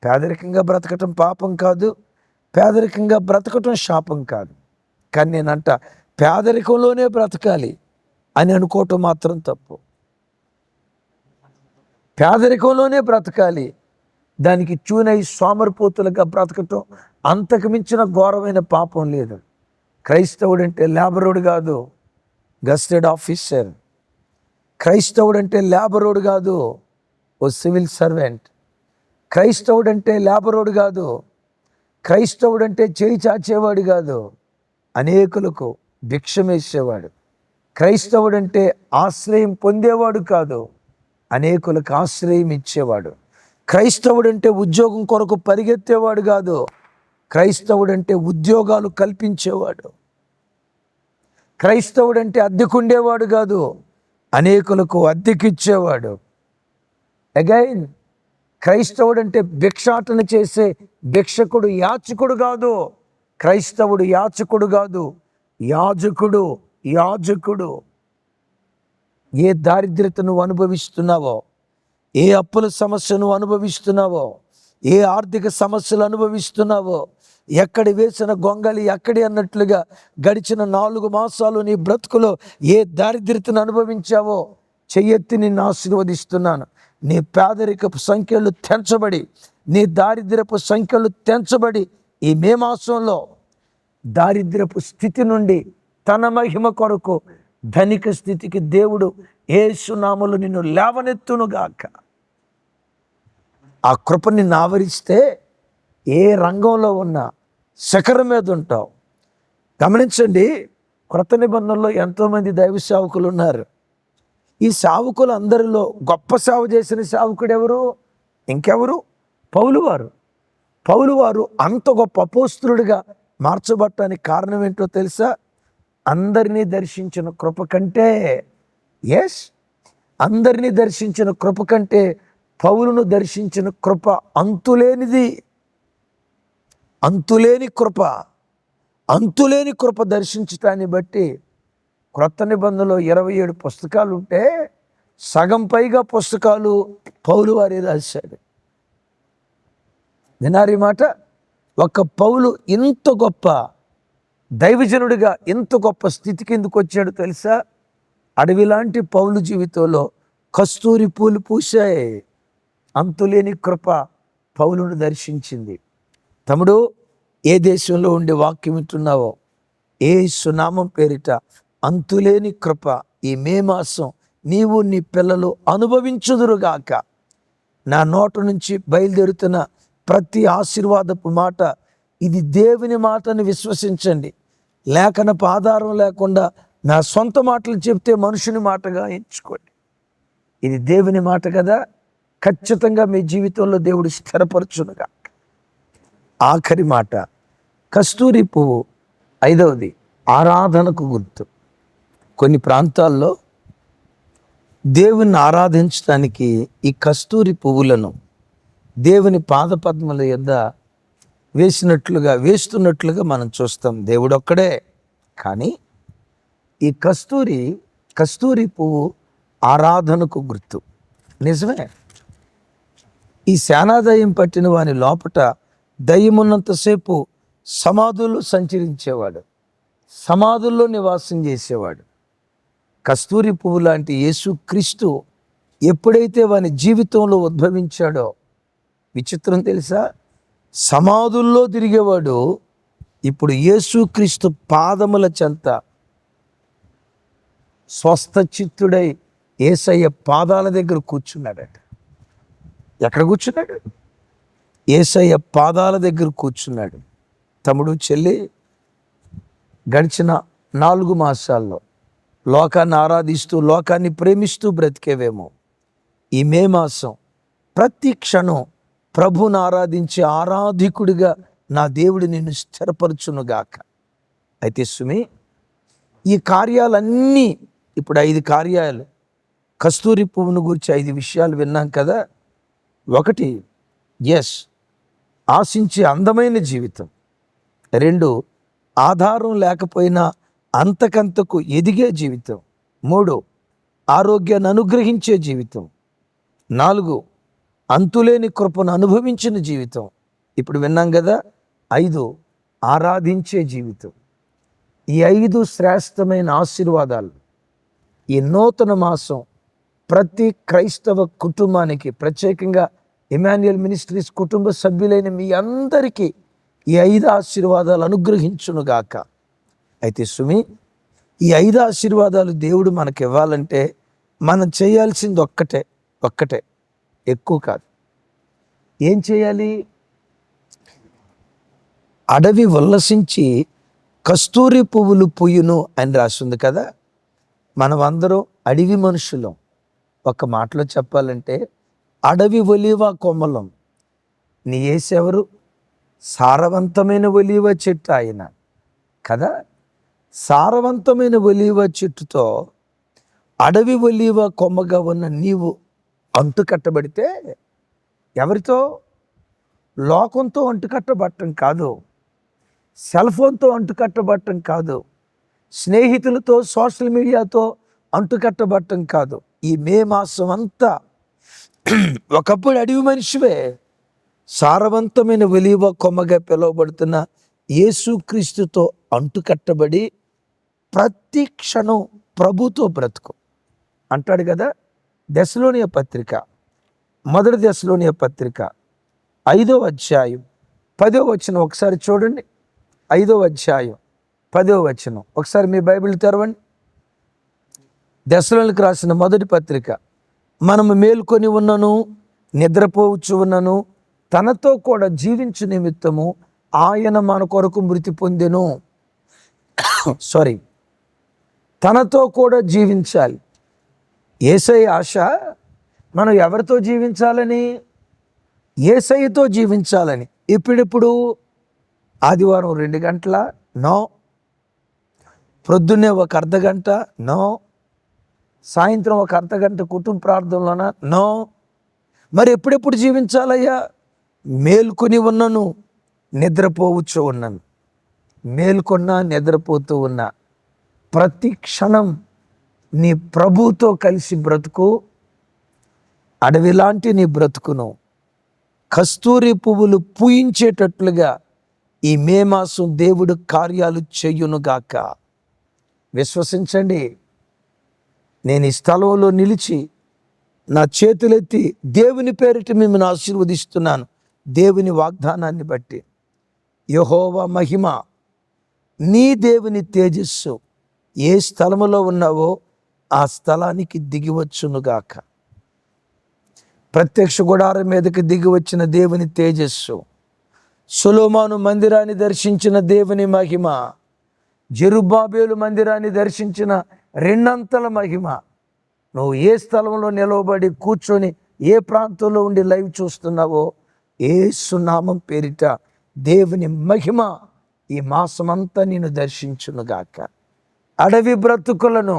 [SPEAKER 1] పేదరికంగా బ్రతకటం పాపం కాదు, పేదరికంగా బ్రతకటం శాపం కాదు. కానీ నేనంట పేదరికంలోనే బ్రతకాలి అని అనుకోవటం మాత్రం తప్పు. పేదరికంలోనే బ్రతకాలి, దానికి చూనై సోమరిపోతులుగా బ్రతకటం అంతకు మించిన ఘోరమైన పాపం లేదు. క్రైస్తవుడు అంటే లేబరోడు కాదు, గస్టెడ్ ఆఫీసర్. క్రైస్తవుడు అంటే లేబరోడు కాదు, ఓ సివిల్ సర్వెంట్. క్రైస్తవుడు అంటే లేబరోడు కాదు, క్రైస్తవుడు అంటే చేయి చాచేవాడు కాదు, అనేకులకు భిక్షమేసేవాడు. క్రైస్తవుడు అంటే ఆశ్రయం పొందేవాడు కాదు, అనేకులకు ఆశ్రయం ఇచ్చేవాడు. క్రైస్తవుడు అంటే ఉద్యోగం కొరకు పరిగెత్తేవాడు కాదు, క్రైస్తవుడు అంటే ఉద్యోగాలు కల్పించేవాడు. క్రైస్తవుడు అంటే అద్దెకుండేవాడు కాదు, అనేకులకు అద్దెకిచ్చేవాడు. అగైన్, క్రైస్తవుడు అంటే భిక్షాటన చేసే భిక్షకుడు, యాచకుడు కాదు. క్రైస్తవుడు యాచకుడు కాదు, యాజకుడు. ఏ దారిద్ర్యతను అనుభవిస్తున్నావో, ఏ అప్పుల సమస్యను అనుభవిస్తున్నావో, ఏ ఆర్థిక సమస్యలు అనుభవిస్తున్నావో, ఎక్కడి వేసిన గొంగలి ఎక్కడి అన్నట్లుగా గడిచిన 4 మాసాలు నీ బ్రతుకులో ఏ దారిద్ర్యతను అనుభవించావో చెయ్యెత్తి నిన్ను ఆశీర్వదిస్తున్నాను. నీ పేదరికపు సంఖ్యలు తెంచబడి, నీ దారిద్ర్యపు సంఖ్యలు తెంచబడి, ఈ మే మాసంలో దారిద్ర్యపు స్థితి నుండి తన మహిమ కొరకు ధనిక స్థితికి దేవుడు యేసు నామములో నిన్ను లేవనెత్తునుగాక. ఆ కృప నిన్ను ఆవరిస్తే ఏ రంగంలో ఉన్నా శిఖరం మీద ఉంటావు. గమనించండి, క్రొత్త నిబంధనలో ఎంతోమంది దైవ సేవకులు ఉన్నారు. ఈ సేవకులు అందరిలో గొప్ప సేవ చేసిన సేవకుడు ఎవరు? ఇంకెవరు? పౌలు వారు. పౌలు వారు అంత గొప్ప అపోస్తలుడిగా మార్చబడటానికి కారణం ఏంటో తెలుసా? అందరినీ దర్శించిన కృప కంటే, అందరినీ దర్శించిన కృప కంటే పౌలును దర్శించిన కృప అంతులేనిది. అంతులేని కృప దర్శించటాన్ని బట్టి క్రొత్త నిబంధనలో 27 పుస్తకాలు ఉంటే సగం పైగా పుస్తకాలు పౌలు వారే రాశాడు. వినారి మాట. ఒక పౌలు ఇంత గొప్ప దైవజనుడిగా ఇంత గొప్ప స్థితికి ఎందుకు వచ్చాడు తెలుసా? అడవి లాంటి పౌలు జీవితంలో కస్తూరి పూలు పూసాయి. అంతులేని కృప పౌలును దర్శించింది. తమ్ముడు, ఏ దేశంలో ఉండి వాక్యం వింటున్నావో, యేసు నామం పేరిట అంతులేని కృప ఈ మే మాసం నీవు నీ పిల్లలు అనుభవించుదురుగాక. నా నోట నుంచి బయలుదేరుతున్న ప్రతి ఆశీర్వాదపు మాట ఇది దేవుని మాటని విశ్వసించండి. లేఖనపు ఆధారం లేకుండా నా సొంత మాటలు చెప్తే మనుషుని మాటగా ఎంచుకోండి. ఇది దేవుని మాట కదా, ఖచ్చితంగా మీ జీవితంలో దేవుడు స్థిరపరచునుగా. ఆఖరి మాట, కస్తూరి పువ్వు. 5వది ఆరాధనకు గుర్తు. కొన్ని ప్రాంతాల్లో దేవుణ్ణి ఆరాధించడానికి ఈ కస్తూరి పువ్వులను దేవుని పాదపద్మల యొద్ద వేస్తున్నట్లుగా మనం చూస్తాం. దేవుడు ఒక్కడే, కానీ ఈ కస్తూరి పువ్వు ఆరాధనకు గుర్తు. నిజమే, ఈ శానాదయం పట్టిన వాని లోపట దయ్యమున్నంతసేపు సమాధుల్లో సంచరించేవాడు, సమాధుల్లో నివాసం చేసేవాడు. కస్తూరి పువ్వు లాంటి యేసుక్రీస్తు ఎప్పుడైతే వాని జీవితంలో ఉద్భవించాడో, విచిత్రం తెలుసా? సమాధుల్లో తిరిగేవాడు ఇప్పుడు యేసుక్రీస్తు పాదముల చెంత స్వస్థ చిత్తుడై యేసయ్య పాదాల దగ్గర కూర్చున్నాడట. ఎక్కడ కూర్చున్నాడు? యేసయ్య పాదాల దగ్గర కూర్చున్నాడు. తమ్ముడు, చెల్లి, గడిచిన 4 మాసాల్లో లోకాన్ని ఆరాధిస్తూ లోకాన్ని ప్రేమిస్తూ బ్రతికేవేమో, ఈ మే మాసం ప్రతి క్షణం ప్రభుని ఆరాధించే ఆరాధికుడిగా నా దేవుడు నిన్ను స్థిరపరచునుగాక. అయితే సుమి, ఈ కార్యాలన్నీ ఇప్పుడు 5 కార్యాలు, కస్తూరి పువ్వును గురించి 5 విషయాలు విన్నాం కదా. 1, ఆశించే అందమైన జీవితం. 2, ఆధారం లేకపోయినా అంతకంతకు ఎదిగే జీవితం. 3, ఆరోగ్యాన్ని అనుగ్రహించే జీవితం. 4, అంతులేని కృపను అనుభవించిన జీవితం. ఇప్పుడు విన్నాం కదా. 5, ఆరాధించే జీవితం. ఈ 5 శ్రేష్టమైన ఆశీర్వాదాలు ఈ నూతన మాసం ప్రతి క్రైస్తవ కుటుంబానికి, ప్రత్యేకంగా ఇమాన్యుయల్ మినిస్ట్రీస్ కుటుంబ సభ్యులైన మీ అందరికీ ఈ 5 ఆశీర్వాదాలు అనుగ్రహించునుగాక. అయితే సుమి, ఈ 5 ఆశీర్వాదాలు దేవుడు మనకి ఇవ్వాలంటే మనం చేయాల్సింది ఒక్కటే, ఎక్కువ కాదు. ఏం చేయాలి? అడవి ఉల్లసించి కస్తూరి పువ్వులు పూయును అని రాసింది కదా. మనం అందరం అడవి మనుషులం. ఒక మాటలో చెప్పాలంటే అడవి ఒలీవ కొమ్మలం. నీ యేసెవరు? సారవంతమైన ఒలీవ చెట్టు ఆయన కదా. సారవంతమైన ఒలీవ చెట్టుతో అడవి ఒలీవ కొమ్మగా ఉన్న నీవు అంటుకట్టబడితే, ఎవరితో? లోకంతో అంటుకట్టబడటం కాదు, సెల్ ఫోన్తో అంటుకట్టబడటం కాదు, స్నేహితులతో సోషల్ మీడియాతో అంటుకట్టబడటం కాదు. ఈ మే మాసం అంతా ఒకప్పుడు అడవి మనిషివే, సారవంతమైన ఒలీవ కొమ్మగా పిలువబడుతున్న యేసుక్రీస్తుతో అంటుకట్టబడి ప్రతి క్షణం ప్రభుతో బ్రతుకు అంటాడు కదా. దెస్సలోనియ పత్రిక, 1 దెస్సలోనియ పత్రిక 5వ అధ్యాయం 10వ వచనం ఒకసారి చూడండి. 5వ అధ్యాయం 10వ వచనం ఒకసారి మీ బైబిల్ తెరవండి. దెస్సలోనికి రాసిన 1 పత్రిక. మనము మేల్కొని ఉన్నను, నిద్రపోవచ్చు ఉన్నను, తనతో కూడా జీవించు నిమిత్తము ఆయన మన కొరకు మృతి పొందెను. తనతో కూడా జీవించాలి. యేసయ్య ఆశ మనం ఎవరితో జీవించాలని? యేసయ్యతో జీవించాలని. ఇప్పుడిప్పుడు ఆదివారం 2 గంటల నో, ప్రొద్దున్నే ఒక అర్ధగంట నో, సాయంత్రం ఒక అర్ధగంట కుటుంబ ప్రార్థనలోన నో. మరి ఎప్పుడెప్పుడు జీవించాలయ్యా? మేల్కొని ఉన్నను, నిద్రపోవచ్చు ఉన్నాను. మేల్కొన్నా, నిద్రపోతూ ఉన్నా ప్రతి క్షణం నీ ప్రభువుతో కలిసి బ్రతుకు. అడవిలాంటి నీ బ్రతుకును కస్తూరి పువ్వులు పూయించేటట్లుగా ఈ మే మాసం దేవుడు కార్యాలు చెయ్యునుగాక. విశ్వసించండి. నేను ఈ స్థలంలో నిలిచి నా చేతులెత్తి దేవుని పేరిట మిమ్మల్ని ఆశీర్వదిస్తున్నాను. దేవుని వాగ్దానాన్ని బట్టి యెహోవా మహిమ, నీ దేవుని తేజస్సు ఏ స్థలములో ఉన్నావో ఆ స్థలానికి దిగివచ్చునుగాక. ప్రత్యక్ష గుడారం మీదకి దిగి వచ్చిన దేవుని తేజస్సు, సొలొమోను మందిరాన్ని దర్శించిన దేవుని మహిమ, జెరుబ్బాబేలు మందిరాన్ని దర్శించిన 2 అంతల మహిమ, నువ్వు ఏ స్థలంలో నిలవబడి కూర్చొని ఏ ప్రాంతంలో ఉండి లైవ్ చూస్తున్నావో యేసు నామం పేరిట దేవుని మహిమ ఈ మాసమంతా నేను దర్శించునుగాక. అడవి బ్రతుకులను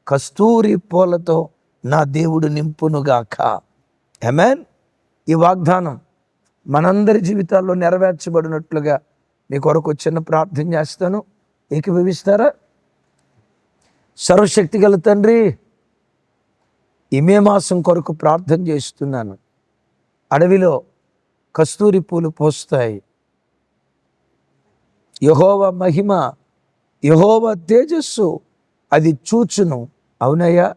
[SPEAKER 1] కస్తూరి పూలతో నా దేవుడు నింపునుగాక. ఆమేన్. ఈ వాగ్దానం మనందరి జీవితాల్లో నెరవేర్చబడినట్లుగా మీ కొరకు చిన్న ప్రార్థన చేస్తాను. ఏకీభవిస్తారా? సర్వశక్తి గల తండ్రి, ఈ మే మాసం కొరకు ప్రార్థన చేస్తున్నాను. అడవిలో కస్తూరి పూలు పోస్తాయి. యెహోవా మహిమ, యెహోవా తేజస్సు అది చూచును. అవునయ్యా,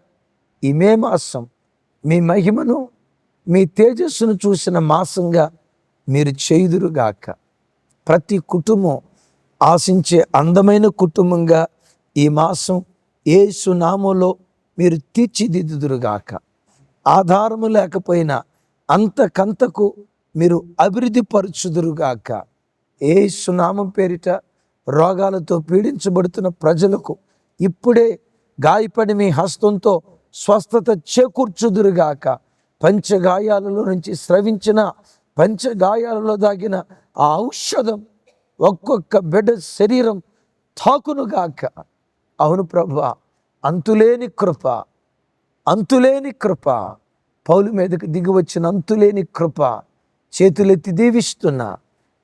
[SPEAKER 1] ఈ మే మాసం మీ మహిమను, మీ తేజస్సును చూసిన మాసంగా మీరు చేయుదురుగాక. ప్రతి కుటుంబం ఆశించే అందమైన కుటుంబంగా ఈ మాసం యేసు నామములో మీరు తీర్చిదిద్దుదురుగాక. ఆధారము లేకపోయినా అంతకంతకు మీరు అభివృద్ధి పరచుదురుగాక. యేసు నామం పేరిట రోగాలతో పీడించబడుతున్న ప్రజలకు ఇప్పుడే గాయపడి మీ హస్తంతో స్వస్థత చేకూర్చుదురుగాక. పంచగాయాలలో నుంచి స్రవించిన, పంచగాయాలలో దాగిన ఆ ఔషధం ఒక్కొక్క బిడ్డ శరీరం తాకునుగాక. అవును ప్రభువా, అంతులేని కృప, అంతులేని కృప, పౌలు మీదకి దిగి వచ్చిన అంతులేని కృప చేతులెత్తి దీవిస్తున్నా.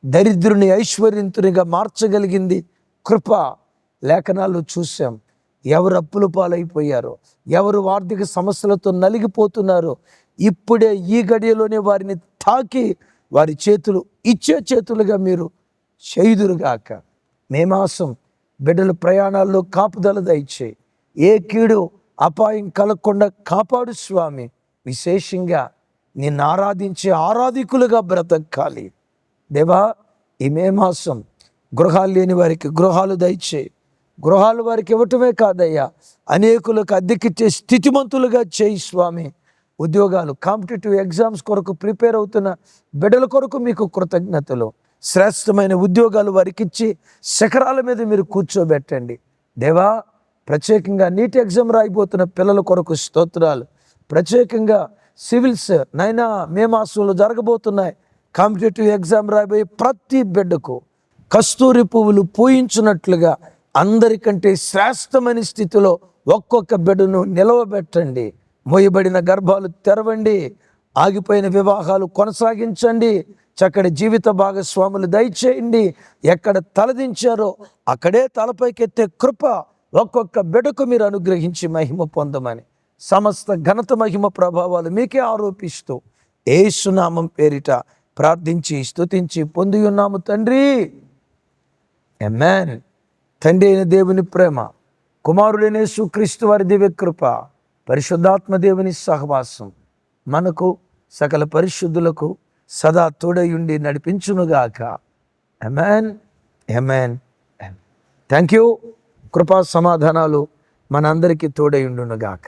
[SPEAKER 1] దరిద్రుని ఐశ్వర్యంతునిగా మార్చగలిగింది కృప. లేఖనాల్లో చూసాం, ఎవరు అప్పుల పాలైపోయారో, ఎవరు ఆర్థిక సమస్యలతో నలిగిపోతున్నారో ఇప్పుడే ఈ గడియలోనే వారిని తాకి వారి చేతులు ఇచ్చే చేతులుగా మీరు చేయుదురుగాక. మే మాసం బిడ్డల ప్రయాణాల్లో కాపుదల దయచేయి. ఏ కీడు అపాయం కలగకుండా కాపాడు స్వామి. విశేషంగా నిన్ను ఆరాధించే ఆరాధికులుగా బ్రతకాలి దేవా. ఈ మే మాసం గృహాలు లేని వారికి గృహాలు దయచేయి. గృహాలు వారికి ఇవ్వటమే కాదయ్యా, అనేకులకు అద్దెకిచ్చే స్థితిమంతులుగా చేయి స్వామి. ఉద్యోగాలు, కాంపిటేటివ్ ఎగ్జామ్స్ కొరకు ప్రిపేర్ అవుతున్న బిడ్డల కొరకు మీకు కృతజ్ఞతలు. శ్రేష్టమైన ఉద్యోగాలు వారికి ఇచ్చి శిఖరాల మీద మీరు కూర్చోబెట్టండి దేవా. ప్రత్యేకంగా నీట్ ఎగ్జామ్ రాయిపోతున్న పిల్లల కొరకు స్తోత్రాలు. ప్రత్యేకంగా సివిల్స్ నైనా మే మాసంలో జరగబోతున్నాయి. కాంపిటేటివ్ ఎగ్జామ్ రాయబోయే ప్రతి బిడ్డకు కస్తూరి పువ్వులు పూయించినట్లుగా అందరికంటే శ్రేష్టమైన స్థితిలో ఒక్కొక్క బిడ్డను నిలవబెట్టండి. మోయబడిన గర్భాలు తెరవండి. ఆగిపోయిన వివాహాలు కొనసాగించండి. చక్కటి జీవిత భాగస్వాములు దయచేయండి. ఎక్కడ తలదించారో అక్కడే తలపైకెత్తే కృప ఒక్కొక్క బిడ్డకు మీరు అనుగ్రహించి మహిమ పొందమని సమస్త ఘనత మహిమ ప్రభావాలు మీకే ఆరోపిస్తూ యేసు నామం పేరిట ప్రార్థించి స్తుతించి పొంది ఉన్నాము తండ్రి. ఆమేన్. తండ్రి అయిన దేవుని ప్రేమ, కుమారుడైన యేసుక్రీస్తు వారి దివ్య కృప, పరిశుద్ధాత్మ దేవుని సహవాసం మనకు సకల పరిశుద్ధులకు సదా తోడయుండి నడిపించునుగాక. Amen, amen. Thank you. కృపా సమాధానాలు మనందరికీ తోడయుండునుగాక.